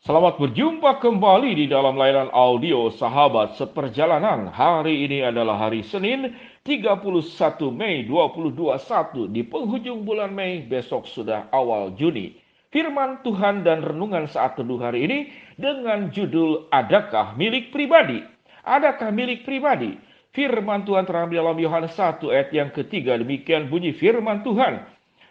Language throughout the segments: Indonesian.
Selamat berjumpa kembali di dalam layanan audio Sahabat Seperjalanan. Hari ini adalah hari Senin 31 Mei 2021 di penghujung bulan Mei, besok sudah awal Juni. Firman Tuhan dan renungan saat teduh hari ini dengan judul Adakah milik pribadi? Adakah milik pribadi? Firman Tuhan terambil dalam Yohanes 1 ayat yang ketiga. Demikian bunyi firman Tuhan.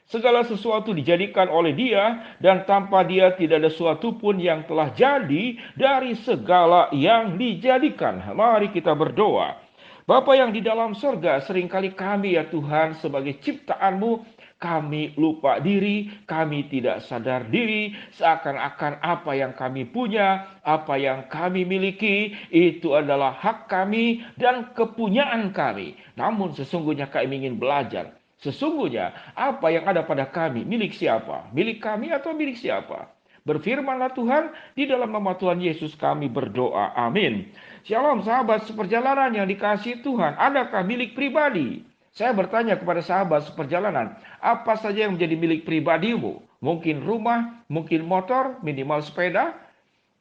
Segala sesuatu dijadikan oleh Dia, dan tanpa Dia tidak ada sesuatu pun yang telah jadi dari segala yang dijadikan. Mari kita berdoa. Bapa yang di dalam surga, seringkali kami ya Tuhan sebagai ciptaan-Mu, kami lupa diri, kami tidak sadar diri, seakan-akan apa yang kami punya, apa yang kami miliki, itu adalah hak kami dan kepunyaan kami. Namun sesungguhnya kami ingin belajar. Sesungguhnya apa yang ada pada kami milik siapa? Milik kami atau milik siapa? Berfirmanlah Tuhan, di dalam nama Tuhan Yesus kami berdoa. Amin. Shalom sahabat seperjalanan yang dikasihi Tuhan. Adakah milik pribadi? Saya bertanya kepada sahabat seperjalanan, apa saja yang menjadi milik pribadimu? Mungkin rumah, mungkin motor, minimal sepeda,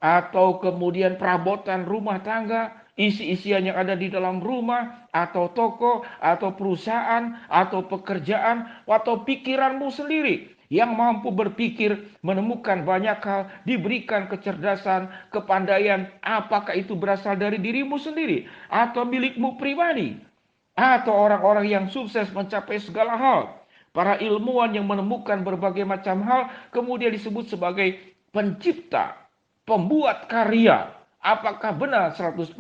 atau kemudian perabotan rumah tangga, isi-isian yang ada di dalam rumah, atau toko, atau perusahaan, atau pekerjaan, atau pikiranmu sendiri yang mampu berpikir, menemukan banyak hal, diberikan kecerdasan, kepandaian. Apakah itu berasal dari dirimu sendiri atau milikmu pribadi? Atau orang-orang yang sukses mencapai segala hal, para ilmuwan yang menemukan berbagai macam hal, kemudian disebut sebagai pencipta, pembuat karya. Apakah benar 100%?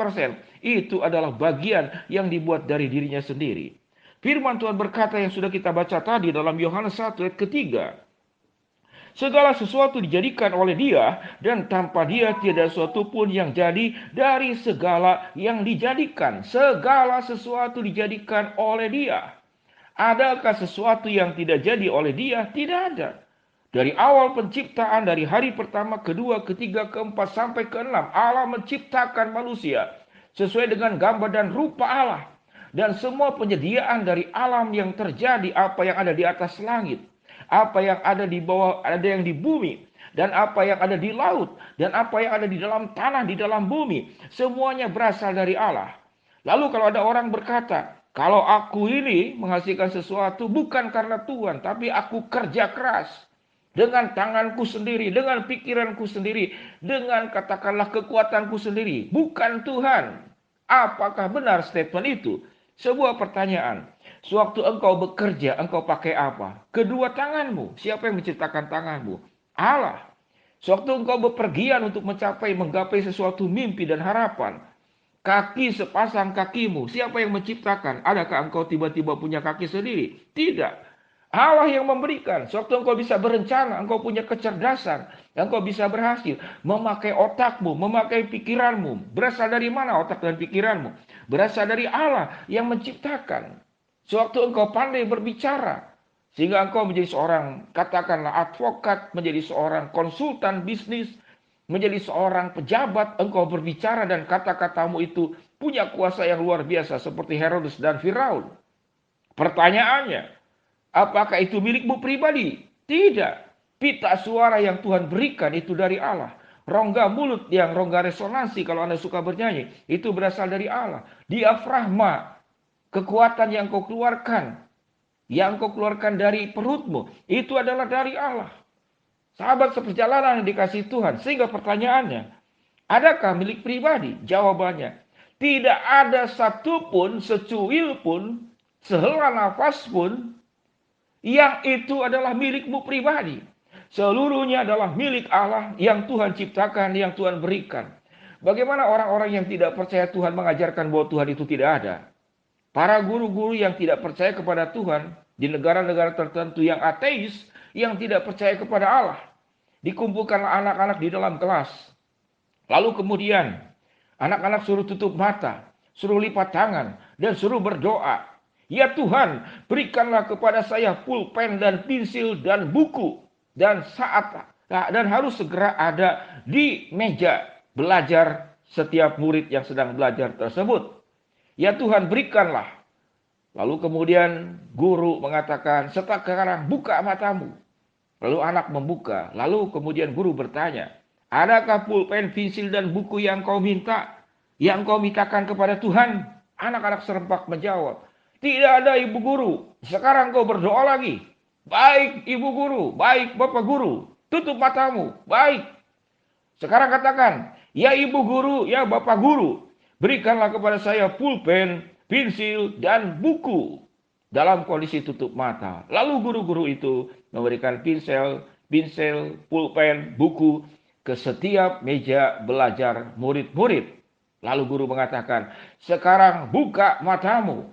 Itu adalah bagian yang dibuat dari dirinya sendiri. Firman Tuhan berkata yang sudah kita baca tadi dalam Yohanes 1 ayat ketiga. Segala sesuatu dijadikan oleh Dia, dan tanpa Dia tidak sesuatu pun yang jadi dari segala yang dijadikan. Segala sesuatu dijadikan oleh Dia. Adakah sesuatu yang tidak jadi oleh Dia? Tidak ada. Dari awal penciptaan, dari hari pertama, kedua, ketiga, keempat, sampai keenam, Allah menciptakan manusia sesuai dengan gambar dan rupa Allah. Dan semua penyediaan dari alam yang terjadi, apa yang ada di atas langit, apa yang ada di bawah, ada yang di bumi, dan apa yang ada di laut, dan apa yang ada di dalam tanah, di dalam bumi, semuanya berasal dari Allah. Lalu kalau ada orang berkata, kalau aku ini menghasilkan sesuatu bukan karena Tuhan, tapi aku kerja keras dengan tanganku sendiri, dengan pikiranku sendiri, dengan katakanlah kekuatanku sendiri, bukan Tuhan. Apakah benar statement itu? Sebuah pertanyaan. Sewaktu engkau bekerja, engkau pakai apa? Kedua tanganmu. Siapa yang menciptakan tanganmu? Allah. Sewaktu engkau bepergian untuk menggapai sesuatu mimpi dan harapan, kaki sepasang kakimu, siapa yang menciptakan? Adakah engkau tiba-tiba punya kaki sendiri? Tidak. Allah yang memberikan. Sewaktu engkau bisa berencana, engkau punya kecerdasan, engkau bisa berhasil memakai otakmu, memakai pikiranmu. Berasal dari mana otak dan pikiranmu? Berasal dari Allah yang menciptakan. Sewaktu engkau pandai berbicara, sehingga engkau menjadi seorang, katakanlah advokat, menjadi seorang konsultan bisnis, menjadi seorang pejabat, engkau berbicara dan kata-katamu itu punya kuasa yang luar biasa seperti Herodes dan Firaun. Pertanyaannya, apakah itu milikmu pribadi? Tidak. Pita suara yang Tuhan berikan itu dari Allah. Rongga mulut yang rongga resonansi kalau Anda suka bernyanyi, itu berasal dari Allah. Diafragma, kekuatan yang kau keluarkan, dari perutmu, itu adalah dari Allah. Sahabat seperjalanan yang dikasihi Tuhan, sehingga pertanyaannya, adakah milik pribadi? Jawabannya, tidak ada satupun, secuil pun, sehela nafas pun, yang itu adalah milikmu pribadi. Seluruhnya adalah milik Allah yang Tuhan ciptakan, yang Tuhan berikan. Bagaimana orang-orang yang tidak percaya Tuhan mengajarkan bahwa Tuhan itu tidak ada? Para guru-guru yang tidak percaya kepada Tuhan di negara-negara tertentu yang ateis, yang tidak percaya kepada Allah, dikumpulkanlah anak-anak di dalam kelas. Lalu kemudian anak-anak suruh tutup mata, suruh lipat tangan, dan suruh berdoa. Ya Tuhan, berikanlah kepada saya pulpen dan pensil dan buku, dan harus segera ada di meja belajar setiap murid yang sedang belajar tersebut. Ya Tuhan, berikanlah. Lalu kemudian guru mengatakan, sekarang buka matamu. Lalu anak membuka. Lalu kemudian guru bertanya, Adakah pulpen, pensil, dan buku yang kau minta? Yang kau mintakan kepada Tuhan? Anak-anak serempak menjawab, tidak ada ibu guru. Sekarang kau berdoa lagi. Baik ibu guru, baik bapak guru. Tutup matamu, baik. Sekarang katakan, ya ibu guru, ya bapak guru. Berikanlah kepada saya pulpen, pensil, dan buku. Dalam kondisi tutup mata. Lalu guru-guru itu memberikan pinsel, pulpen, buku ke setiap meja belajar murid-murid. Lalu guru mengatakan, sekarang buka matamu.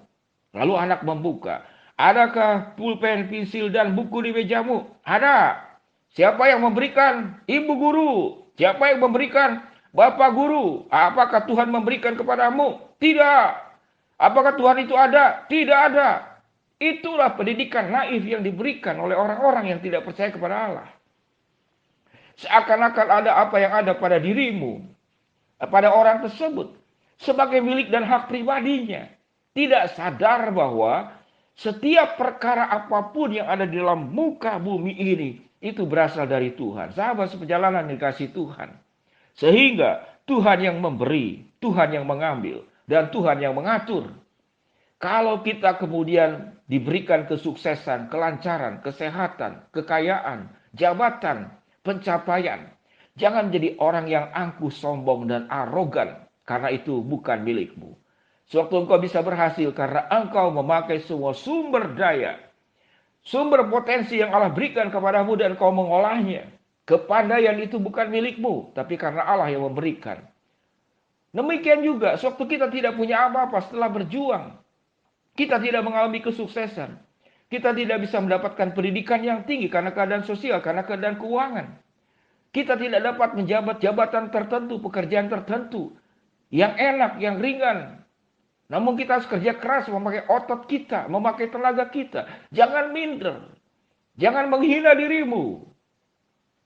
Lalu anak membuka. Adakah pulpen, pensil, dan buku di mejamu? Ada. Siapa yang memberikan? Ibu guru. Siapa yang memberikan? Bapak guru. Apakah Tuhan memberikan kepadamu? Tidak. Apakah Tuhan itu ada? Tidak ada. Itulah pendidikan naif yang diberikan oleh orang-orang yang tidak percaya kepada Allah. Seakan-akan ada apa yang ada pada dirimu, pada orang tersebut, sebagai milik dan hak pribadinya. Tidak sadar bahwa setiap perkara apapun yang ada di dalam muka bumi ini, itu berasal dari Tuhan. Sahabat seperjalanan dikasih Tuhan. Sehingga Tuhan yang memberi, Tuhan yang mengambil, dan Tuhan yang mengatur. Kalau kita kemudian diberikan kesuksesan, kelancaran, kesehatan, kekayaan, jabatan, pencapaian, jangan menjadi orang yang angkuh, sombong, dan arogan, karena itu bukan milikmu. Sewaktu engkau bisa berhasil karena engkau memakai semua sumber daya, sumber potensi yang Allah berikan kepadamu dan kau mengolahnya. Kepandaian itu bukan milikmu, tapi karena Allah yang memberikan. Demikian juga, sewaktu kita tidak punya apa-apa setelah berjuang, kita tidak mengalami kesuksesan. Kita tidak bisa mendapatkan pendidikan yang tinggi karena keadaan sosial, karena keadaan keuangan. Kita tidak dapat menjabat jabatan tertentu, pekerjaan tertentu, yang enak, yang ringan. Namun kita harus kerja keras memakai otot kita, memakai tenaga kita. Jangan minder. Jangan menghina dirimu.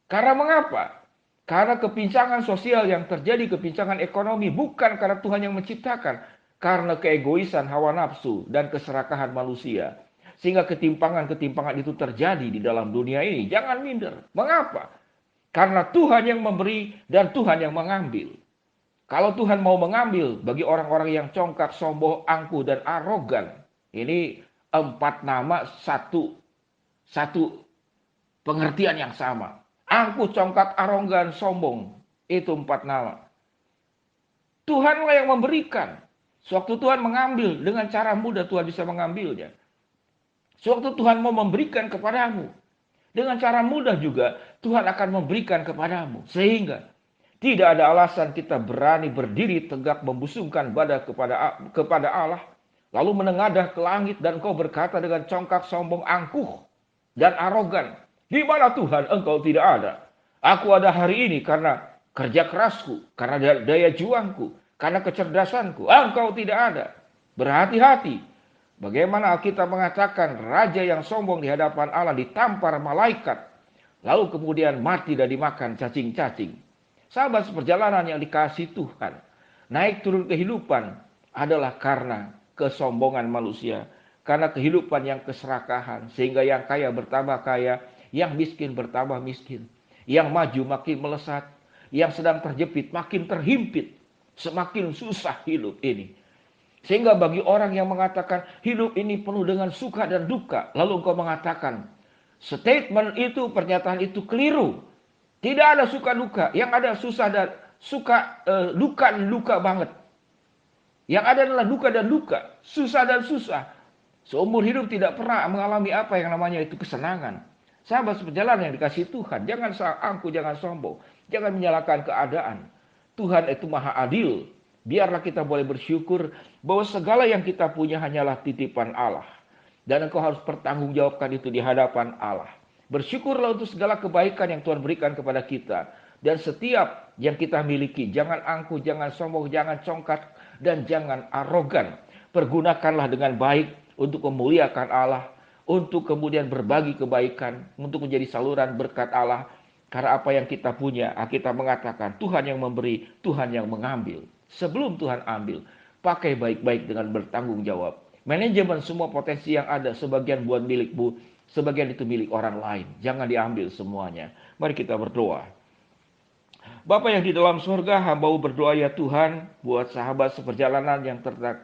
Karena mengapa? Karena kepincangan sosial yang terjadi, kepincangan ekonomi, bukan karena Tuhan yang menciptakan. Karena keegoisan, hawa nafsu, dan keserakahan manusia. Sehingga ketimpangan-ketimpangan itu terjadi di dalam dunia ini. Jangan minder. Mengapa? Karena Tuhan yang memberi dan Tuhan yang mengambil. Kalau Tuhan mau mengambil bagi orang-orang yang congkak, sombong, angkuh, dan arogan. Ini 4 nama, satu pengertian yang sama. Angkuh, congkak, arogan, sombong. Itu 4 nama. Tuhanlah yang memberikan. Sewaktu Tuhan mengambil, dengan cara mudah Tuhan bisa mengambilnya. Sewaktu Tuhan mau memberikan kepadamu, dengan cara mudah juga Tuhan akan memberikan kepadamu. Sehingga tidak ada alasan kita berani berdiri tegak membusungkan badan kepada Allah. Lalu menengadah ke langit dan kau berkata dengan congkak, sombong, angkuh, dan arogan. Di mana Tuhan engkau tidak ada? Aku ada hari ini karena kerja kerasku, karena daya juangku, karena kecerdasanku. Engkau tidak ada. Berhati-hati. Bagaimana Alkitab mengatakan raja yang sombong di hadapan Allah ditampar malaikat. Lalu kemudian mati dan dimakan cacing-cacing. Sahabat seperjalanan yang dikasihi Tuhan. Naik turun kehidupan adalah karena kesombongan manusia. Karena kehidupan yang keserakahan. Sehingga yang kaya bertambah kaya. Yang miskin bertambah miskin. Yang maju makin melesat. Yang sedang terjepit makin terhimpit. Semakin susah hidup ini. Sehingga bagi orang yang mengatakan hidup ini penuh dengan suka dan duka. Lalu engkau mengatakan statement itu, pernyataan itu keliru. Tidak ada suka duka. Yang ada susah dan duka banget. Yang ada adalah duka dan duka. Susah dan susah. Seumur hidup tidak pernah mengalami apa yang namanya itu kesenangan. Sahabat seperjalanan yang dikasihi Tuhan. Jangan angkuh, jangan sombong. Jangan menyalahkan keadaan. Tuhan itu maha adil. Biarlah kita boleh bersyukur bahwa segala yang kita punya hanyalah titipan Allah. Dan engkau harus pertanggungjawabkan itu di hadapan Allah. Bersyukurlah untuk segala kebaikan yang Tuhan berikan kepada kita. Dan setiap yang kita miliki, jangan angkuh, jangan sombong, jangan congkak, dan jangan arogan. Pergunakanlah dengan baik untuk memuliakan Allah. Untuk kemudian berbagi kebaikan. Untuk menjadi saluran berkat Allah. Karena apa yang kita punya, kita mengatakan Tuhan yang memberi, Tuhan yang mengambil. Sebelum Tuhan ambil, pakai baik-baik dengan bertanggung jawab. Manajemen semua potensi yang ada, sebagian buat milikmu, sebagian itu milik orang lain. Jangan diambil semuanya. Mari kita berdoa. Bapa yang di dalam surga, hamba-Mu berdoa ya Tuhan, buat sahabat seperjalanan yang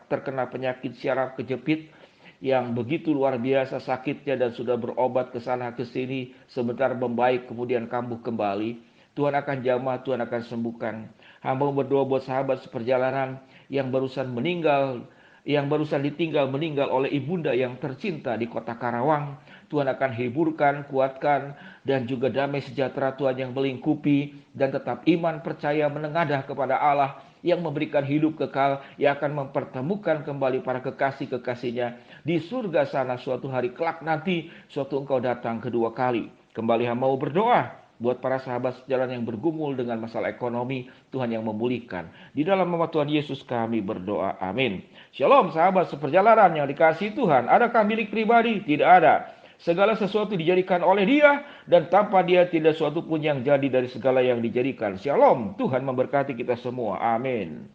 terkena penyakit syaraf kejepit, yang begitu luar biasa sakitnya dan sudah berobat ke sana ke sini, sebentar membaik kemudian kambuh kembali. Tuhan akan jamah, Tuhan akan sembuhkan. Hamba berdoa buat sahabat seperjalanan yang barusan meninggal, yang barusan ditinggal meninggal oleh ibunda yang tercinta di kota Karawang. Tuhan akan hiburkan, kuatkan, dan juga damai sejahtera Tuhan yang melingkupi, dan tetap iman percaya menengadah kepada Allah yang memberikan hidup kekal, yang akan mempertemukan kembali para kekasih-kekasihnya di surga sana suatu hari kelak nanti, suatu engkau datang kedua kali. Kembali hamba mau berdoa buat para sahabat sejalan yang bergumul dengan masalah ekonomi, Tuhan yang memulihkan. Di dalam nama Tuhan Yesus kami berdoa, amin. Shalom sahabat seperjalanan yang dikasihi Tuhan. Adakah milik pribadi? Tidak ada. Segala sesuatu dijadikan oleh Dia, dan tanpa Dia tidak sesuatu pun yang jadi dari segala yang dijadikan. Shalom, Tuhan memberkati kita semua. Amin.